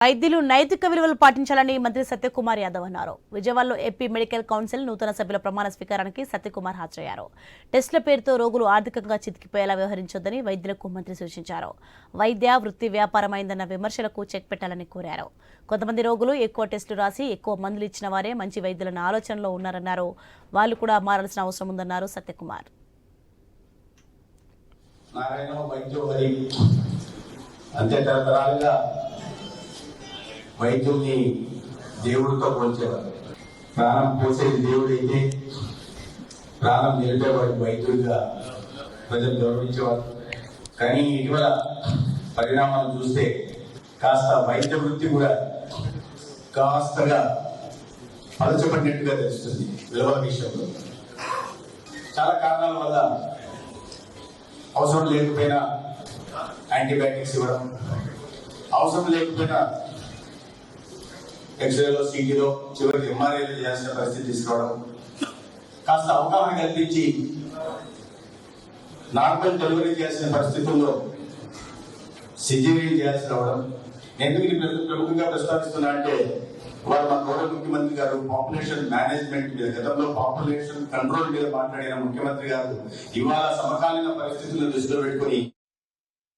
వైద్యులు నైతిక విలువలు పాటించాలని మంత్రి సత్యకుమార్ యాదవ్ అన్నారు. విజయవాడలో ఏపీ మెడికల్ కౌన్సిల్ నూతన సభ్యుల ప్రమాణ స్వీకారానికి సత్యకుమార్ హాజరయ్యారు. టెస్టుల పేరుతో రోగులు ఆర్థికంగా చితికిపోయేలా వ్యవహరించొద్దని వైద్యులకు మంత్రి సూచించారు. వైద్య వృత్తి వ్యాపారమైందన్న విమర్శలకు చెక్ పెట్టాలని కోరారు. కొంతమంది రోగులు ఎక్కువ టెస్టులు రాసి ఎక్కువ మందులు ఇచ్చిన వారే మంచి వైద్యులన్న ఆలోచనలో ఉన్నారన్నారు. వాళ్ళు కూడా మారాల్సిన అవసరం ఉందన్నారు సత్యకుమార్. వైద్యుల్ని దేవుడితో పోల్చేవారు. ప్రాణం పోసేది దేవుడైతే ప్రాణం నిలిపేవాడు వైద్యుడిగా ప్రజలు గౌరవించేవారు. కానీ ఇటీవల పరిణామాలు చూస్తే కాస్త వైద్య వృత్తి కూడా కాస్తగా పలచబడినట్టుగా తెలుస్తుంది. విలువల విషయంలో చాలా కారణాల వల్ల అవసరం లేకపోయినా యాంటీబయాటిక్స్ ఇవ్వడం, అవసరం లేకపోయినా ఎక్స్రేలో, సిటీలో, చివరికి ఎంఆర్ఐలో చేయాల్సిన పరిస్థితి తీసుకురావడం, కాస్త అవగాహన కల్పించి నార్మల్ డెలివరీ చేయాల్సిన పరిస్థితుల్లో సిజేరియన్ చేయాల్సి రావడం. ఎందుకు ఇది ప్రముఖంగా ప్రస్తావిస్తున్నా అంటే వారు మా గౌరవ ముఖ్యమంత్రి గారు పాపులేషన్ మేనేజ్మెంట్ మీద, గతంలో పాపులేషన్ కంట్రోల్ మీద మాట్లాడిన ముఖ్యమంత్రి గారు ఇవాళ సమకాలీన పరిస్థితులను దృష్టిలో పెట్టుకుని